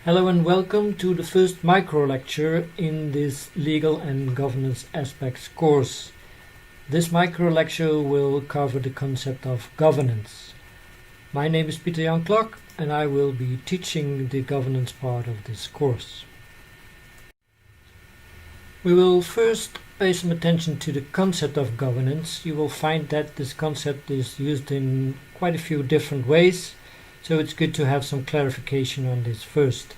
Hello and welcome to the first micro lecture in this Legal and Governance Aspects course. This micro lecture will cover the concept of governance. My name is Pieter Jan Klok and I will be teaching the governance part of this course. We will first pay some attention to the concept of governance. You will find that this concept is used in quite a few different ways. So it's good to have some clarification on this first.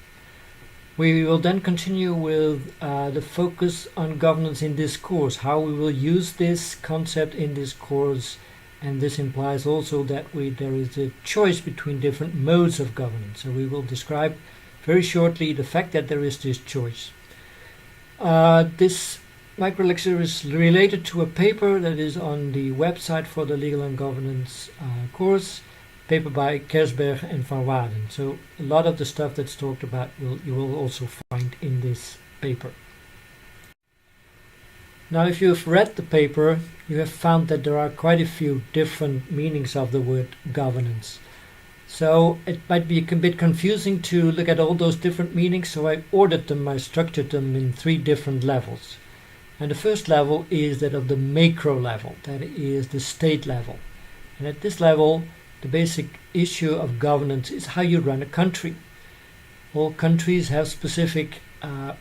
We will then continue with the focus on governance in this course, how we will use this concept in this course, and this implies also that there is a choice between different modes of governance. So we will describe very shortly the fact that there is this choice. This micro lecture is related to a paper that is on the website for the Legal and Governance course, paper by Kersberg and Van Waden. So a lot of the stuff that's talked about you will also find in this paper. Now, if you have read the paper, you have found that there are quite a few different meanings of the word governance. So it might be a bit confusing to look at all those different meanings, so I structured them in three different levels. And the first level is that of the macro level, that is the state level. And at this level, the basic issue of governance is how you run a country. All countries have specific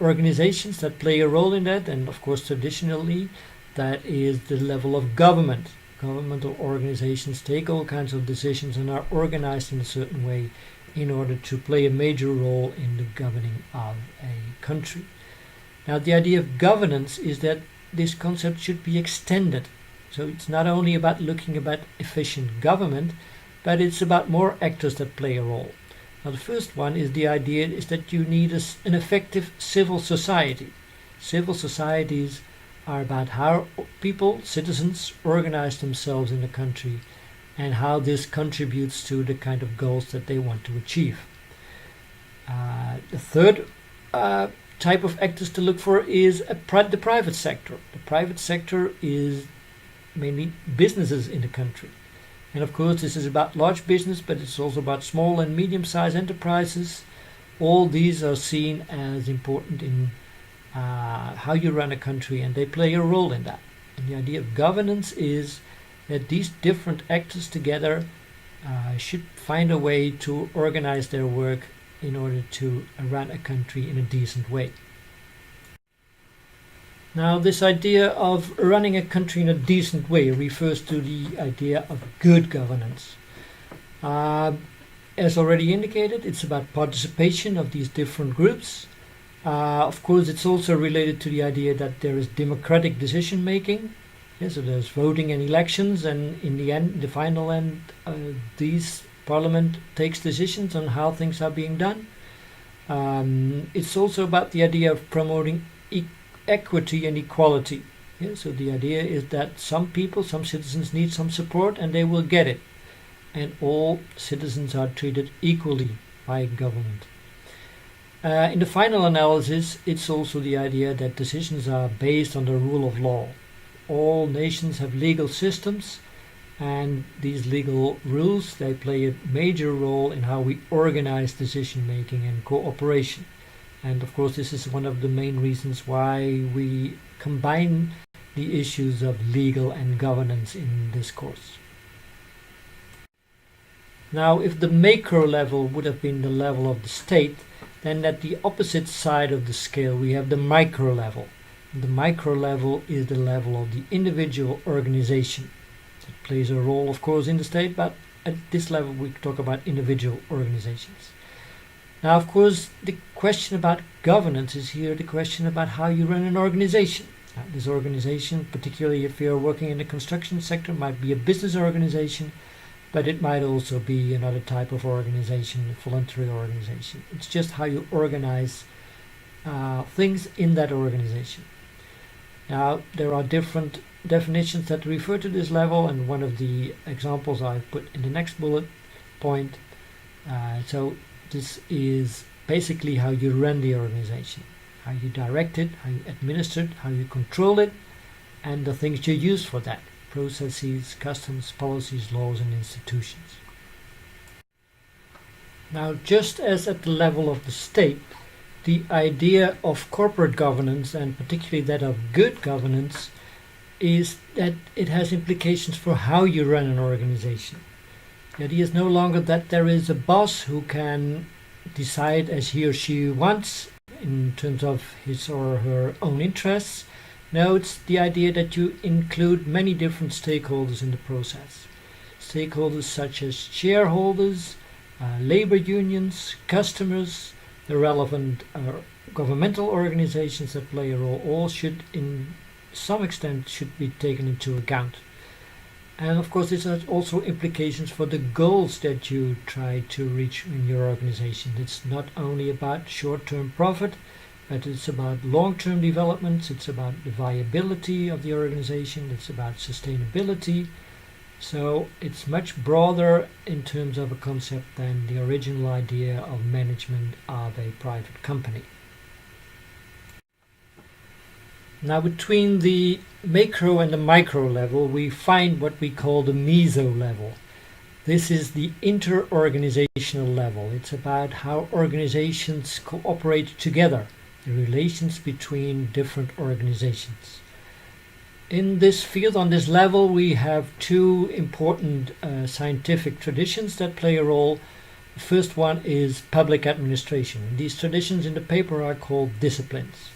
organizations that play a role in that, and of course traditionally that is the level of government. Governmental organizations take all kinds of decisions and are organized in a certain way in order to play a major role in the governing of a country. Now, the idea of governance is that this concept should be extended. So it's not only about looking at efficient government, but it's about more actors that play a role. Now, the first one is the idea is that you need an effective civil society. Civil societies are about how people, citizens, organize themselves in the country and how this contributes to the kind of goals that they want to achieve. The third type of actors to look for is the private sector. The private sector is mainly businesses in the country. And of course, this is about large business, but it's also about small and medium-sized enterprises. All these are seen as important in how you run a country, and they play a role in that. And the idea of governance is that these different actors together should find a way to organize their work in order to run a country in a decent way. Now, this idea of running a country in a decent way refers to the idea of good governance. As already indicated, it's about participation of these different groups. Of course, it's also related to the idea that there is democratic decision making. So there's voting and elections, and in the end, the final end, these parliament takes decisions on how things are being done. It's also about the idea of promoting equity and equality. So the idea is that some citizens need some support and they will get it. And all citizens are treated equally by government. In the final analysis, it's also the idea that decisions are based on the rule of law. All nations have legal systems, and these legal rules, they play a major role in how we organize decision making and cooperation. And of course, this is one of the main reasons why we combine the issues of legal and governance in this course. Now, if the macro level would have been the level of the state, then at the opposite side of the scale we have the micro level. The micro level is the level of the individual organization. It plays a role, of course, in the state, but at this level we talk about individual organizations. Now, of course, the question about governance is here the question about how you run an organization. Now, this organization, particularly if you're working in the construction sector, might be a business organization, but it might also be another type of organization, a voluntary organization. It's just how you organize things in that organization. Now, there are different definitions that refer to this level, and one of the examples I put in the next bullet point. So this is basically how you run the organization, how you direct it, how you administer it, how you control it, and the things you use for that: processes, customs, policies, laws, and institutions. Now, just as at the level of the state, the idea of corporate governance, and particularly that of good governance, is that it has implications for how you run an organization. The idea is no longer that there is a boss who can decide as he or she wants in terms of his or her own interests. No, it's the idea that you include many different stakeholders in the process. Stakeholders such as shareholders, labor unions, customers, the relevant governmental organizations that play a role, all should in some extent should be taken into account. And of course this has also implications for the goals that you try to reach in your organization. It's not only about short-term profit, but it's about long-term development, it's about the viability of the organization, it's about sustainability. So it's much broader in terms of a concept than the original idea of management of a private company. Now between the macro and the micro level we find what we call the meso level. This is the inter-organizational level. It's about how organizations cooperate together, the relations between different organizations. In this field, on this level, we have two important scientific traditions that play a role. The first one is public administration. These traditions in the paper are called disciplines.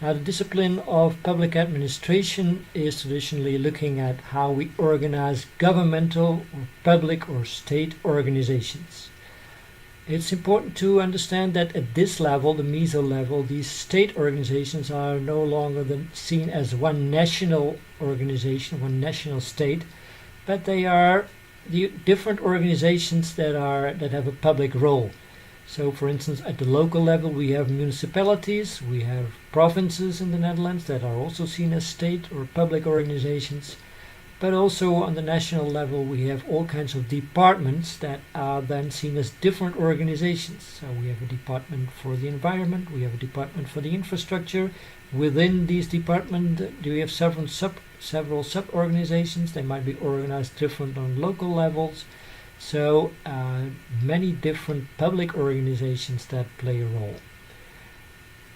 Now, the discipline of public administration is traditionally looking at how we organize governmental or public or state organizations. It's important to understand that at this level, the meso level, these state organizations are no longer seen as one national organization, one national state, but they are the different organizations that have a public role. So, for instance, at the local level, we have municipalities, we have provinces in the Netherlands that are also seen as state or public organizations. But also on the national level, we have all kinds of departments that are then seen as different organizations. So we have a department for the environment, we have a department for the infrastructure. Within these departments, we have several sub-organizations. They might be organized different on local levels. So many different public organizations that play a role.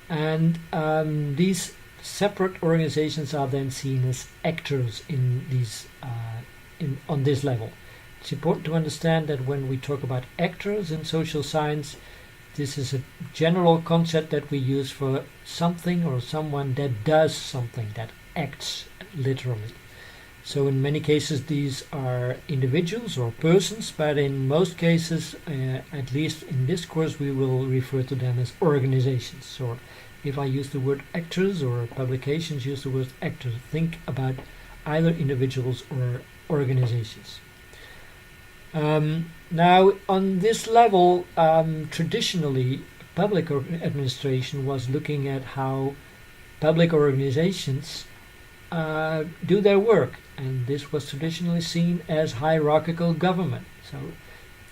And these separate organizations are then seen as actors in these on this level. It's important to understand that when we talk about actors in social science, this is a general concept that we use for something or someone that does something, that acts literally. So in many cases these are individuals or persons, but in most cases, at least in this course, we will refer to them as organizations. So if I use the word actors or publications use the word actors, think about either individuals or organizations. Now, on this level, traditionally, public administration was looking at how public organizations do their work, and this was traditionally seen as hierarchical government. So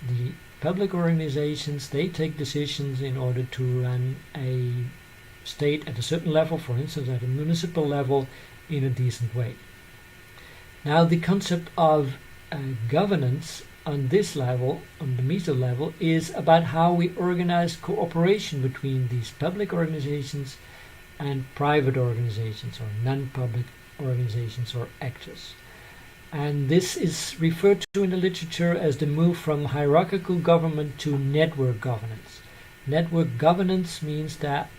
the public organizations, they take decisions in order to run a state at a certain level, for instance at a municipal level, in a decent way. Now the concept of governance on this level, on the meso level, is about how we organize cooperation between these public organizations and private organizations or non-public organizations or actors. And this is referred to in the literature as the move from hierarchical government to network governance. Network governance means that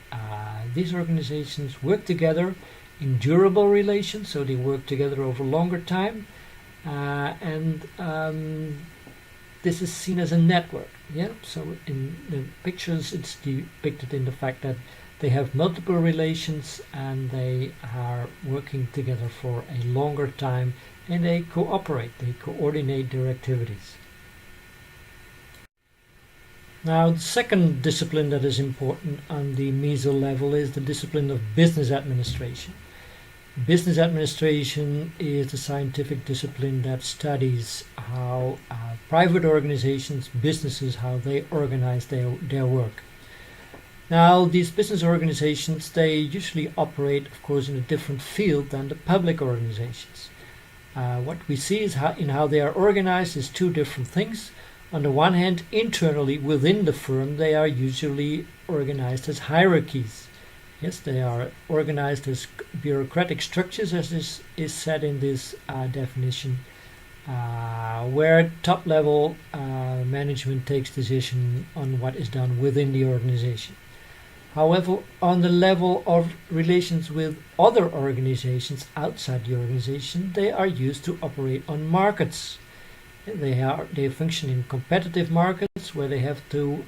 these organizations work together in durable relations, so they work together over longer time, and this is seen as a network. Yeah. So in the pictures, it's depicted in the fact that they have multiple relations and they are working together for a longer time, and they cooperate, they coordinate their activities. Now, the second discipline that is important on the meso level is the discipline of business administration. Business administration is the scientific discipline that studies how private organizations, businesses, how they organize their work. Now, these business organizations, they usually operate, of course, in a different field than the public organizations. What we see is how they are organized is two different things. On the one hand, internally within the firm, they are usually organized as hierarchies. Yes, they are organized as bureaucratic structures, as is said in this definition, where top-level management takes decision on what is done within the organization. However, on the level of relations with other organizations outside the organization, they are used to operate on markets. They function in competitive markets where they have to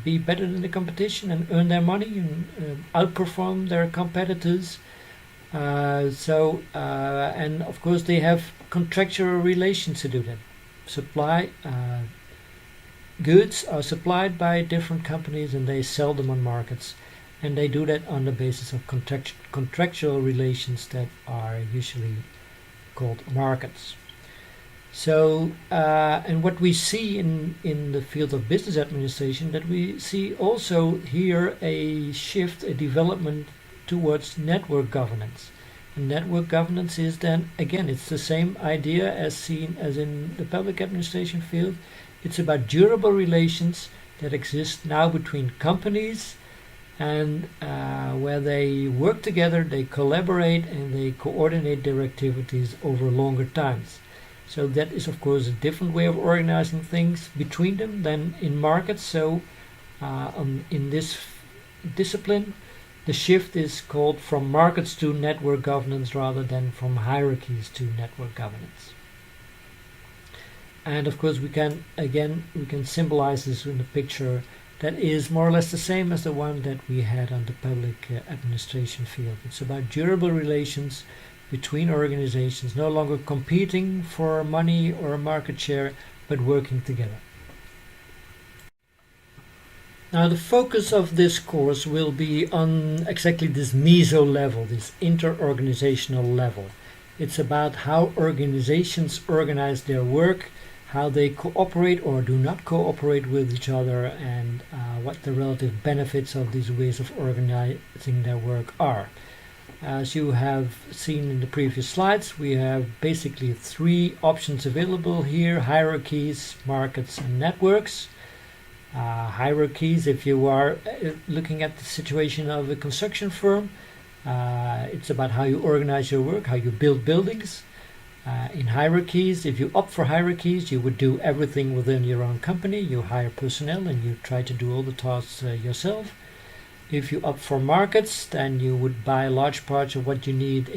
be better than the competition and earn their money and outperform their competitors. And of course they have contractual relations to do that. Goods are supplied by different companies and they sell them on markets, and they do that on the basis of contractual relations that are usually called markets. So, and what we see in the field of business administration, that we see also here a shift, a development towards network governance. And network governance is then, again, it's the same idea as seen as in the public administration field. It's about durable relations that exist now between companies and where they work together, they collaborate, and they coordinate their activities over longer times. So that is, of course, a different way of organizing things between them than in markets. So in this discipline, the shift is called from markets to network governance rather than from hierarchies to network governance. And of course, we can symbolize this in a picture that is more or less the same as the one that we had on the public administration field. It's about durable relations between organizations, no longer competing for money or market share, but working together. Now, the focus of this course will be on exactly this meso level, this inter-organizational level. It's about how organizations organize their work, how they cooperate or do not cooperate with each other, and what the relative benefits of these ways of organizing their work are. As you have seen in the previous slides, we have basically three options available here: hierarchies, markets, and networks. Hierarchies, if you are looking at the situation of a construction firm, it's about how you organize your work, how you build buildings. In hierarchies, if you opt for hierarchies, you would do everything within your own company. You hire personnel and you try to do all the tasks yourself. If you opt for markets, then you would buy large parts of what you need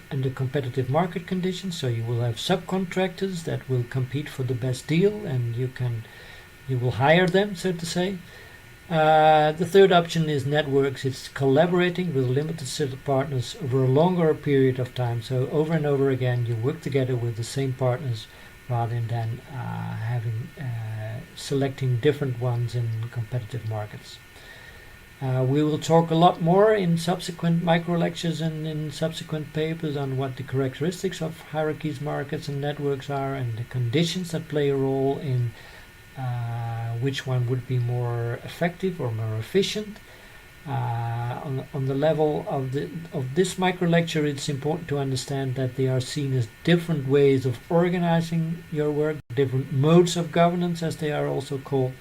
under competitive market conditions. So you will have subcontractors that will compete for the best deal, and you will hire them, so to say. The third option is networks. It's collaborating with a limited set of partners over a longer period of time. So over and over again, you work together with the same partners rather than selecting different ones in competitive markets. We will talk a lot more in subsequent micro lectures and in subsequent papers on what the characteristics of hierarchies, markets, and networks are, and the conditions that play a role in which one would be more effective or more efficient. On the level of this micro lecture, it's important to understand that they are seen as different ways of organizing your work, different modes of governance, as they are also called,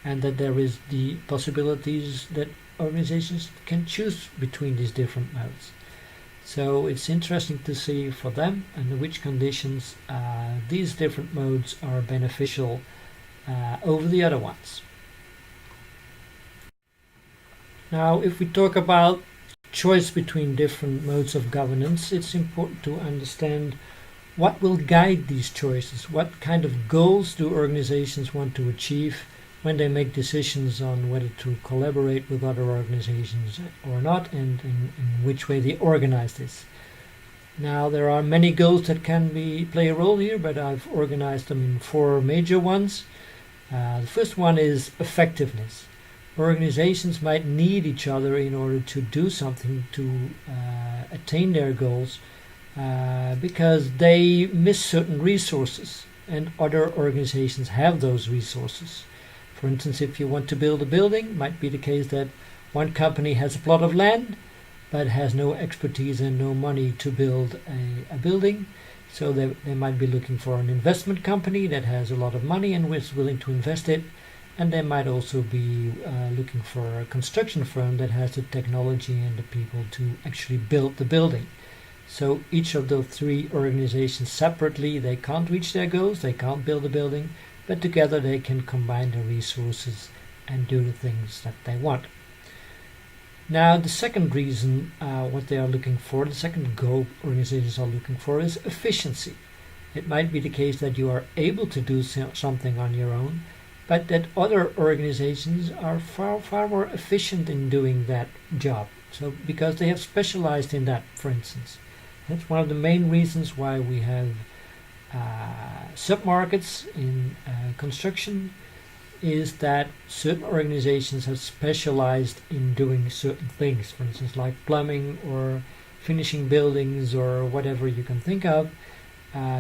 and that there is the possibilities that organizations can choose between these different modes. So it's interesting to see for them under which conditions these different modes are beneficial over the other ones. Now, if we talk about choice between different modes of governance, it's important to understand what will guide these choices. What kind of goals do organizations want to achieve when they make decisions on whether to collaborate with other organizations or not, and in which way they organize this. Now, there are many goals that can play a role here, but I've organized them in four major ones. The first one is effectiveness. Organizations might need each other in order to do something to attain their goals because they miss certain resources and other organizations have those resources. For instance, if you want to build a building, it might be the case that one company has a plot of land but has no expertise and no money to build a building. So they might be looking for an investment company that has a lot of money and is willing to invest it. And they might also be looking for a construction firm that has the technology and the people to actually build the building. So each of those three organizations separately, they can't reach their goals, they can't build a building, but together they can combine their resources and do the things that they want. Now, the second reason what they are looking for, the second goal organizations are looking for, is efficiency. It might be the case that you are able to do something on your own, but that other organizations are far more efficient in doing that job. So because they have specialized in that, for instance. That's one of the main reasons why we have submarkets in construction, is that certain organizations have specialized in doing certain things, for instance like plumbing or finishing buildings or whatever you can think of.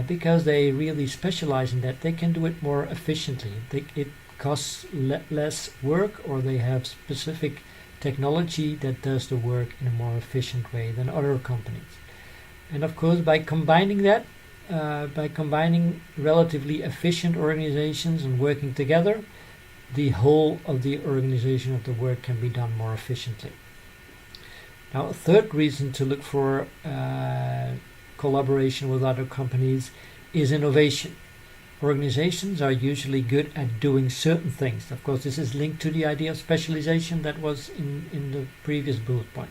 Because they really specialize in that, they can do it more efficiently. It costs less work, or they have specific technology that does the work in a more efficient way than other companies. And of course, by combining that, by combining relatively efficient organizations and working together, the whole of the organization of the work can be done more efficiently. Now, a third reason to look for collaboration with other companies is innovation. Organizations are usually good at doing certain things. Of course, this is linked to the idea of specialization that was in the previous bullet point.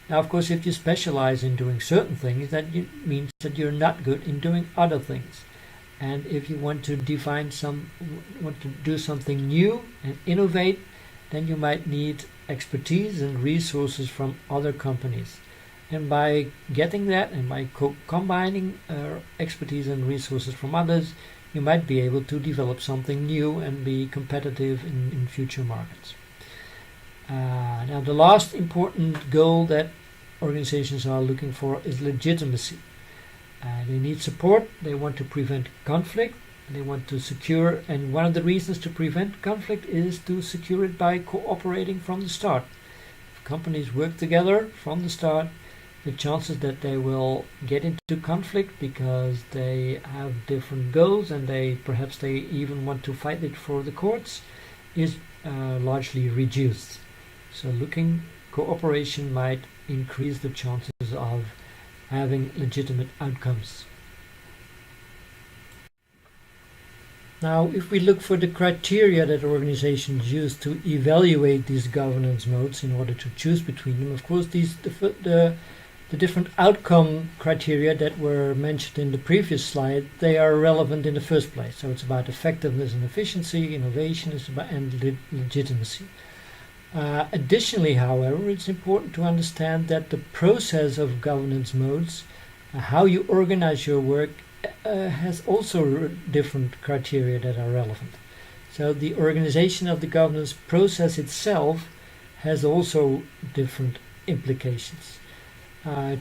Now, of course, if you specialize in doing certain things, that means that you're not good in doing other things. And if you want to want to do something new and innovate, then you might need expertise and resources from other companies. And by getting that and by combining expertise and resources from others, you might be able to develop something new and be competitive in future markets. Now, the last important goal that organizations are looking for is legitimacy. They need support, they want to prevent conflict, they want to secure, and one of the reasons to prevent conflict is to secure it by cooperating from the start. If companies work together from the start, the chances that they will get into conflict because they have different goals and perhaps they even want to fight it for the courts is largely reduced. So cooperation might increase the chances of having legitimate outcomes. Now, if we look for the criteria that organizations use to evaluate these governance modes in order to choose between them, of course, the different outcome criteria that were mentioned in the previous slide, they are relevant in the first place. So it's about effectiveness and efficiency, innovation and legitimacy. Additionally, however, it's important to understand that the process of governance modes, how you organize your work, has also different criteria that are relevant. So the organization of the governance process itself has also different implications.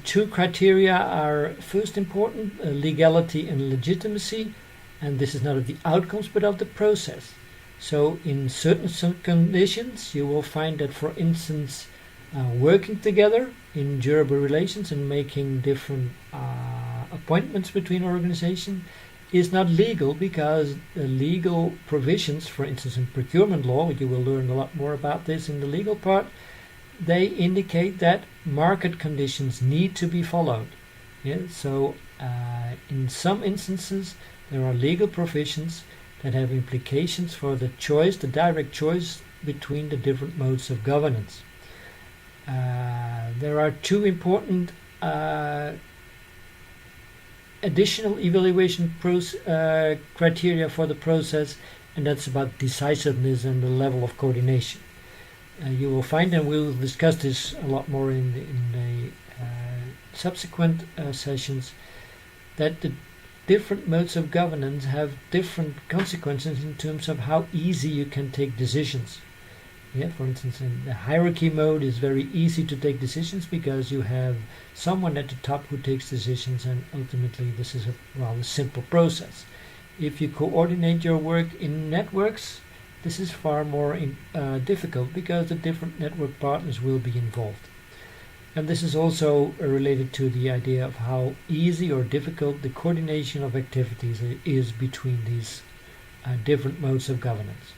Two criteria are first important, legality and legitimacy, and this is not of the outcomes but of the process. So in certain conditions you will find that, for instance, working together in durable relations and making different appointments between organizations is not legal, because the legal provisions, for instance in procurement law, you will learn a lot more about this in the legal part, they indicate that market conditions need to be followed. So in some instances there are legal provisions that have implications for the direct choice between the different modes of governance. There are two important additional evaluation criteria for the process, and that's about decisiveness and the level of coordination. You will find, and we'll discuss this a lot more in the subsequent sessions, that the different modes of governance have different consequences in terms of how easy you can take decisions. For instance, in the hierarchy mode, it's very easy to take decisions because you have someone at the top who takes decisions, and ultimately this is a rather simple process. If you coordinate your work in networks, this is far more difficult because the different network partners will be involved. And this is also related to the idea of how easy or difficult the coordination of activities is between these different modes of governance.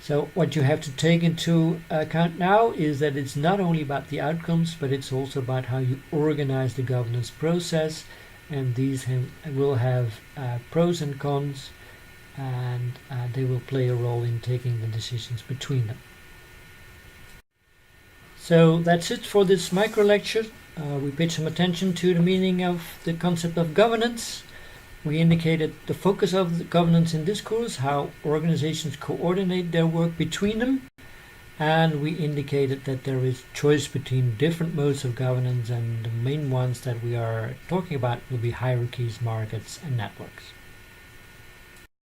So what you have to take into account now is that it's not only about the outcomes, but it's also about how you organize the governance process, and these will have pros and cons, and they will play a role in taking the decisions between them. So that's it for this micro lecture. We paid some attention to the meaning of the concept of governance. We indicated the focus of the governance in this course, how organizations coordinate their work between them, and we indicated that there is choice between different modes of governance, and the main ones that we are talking about will be hierarchies, markets, and networks.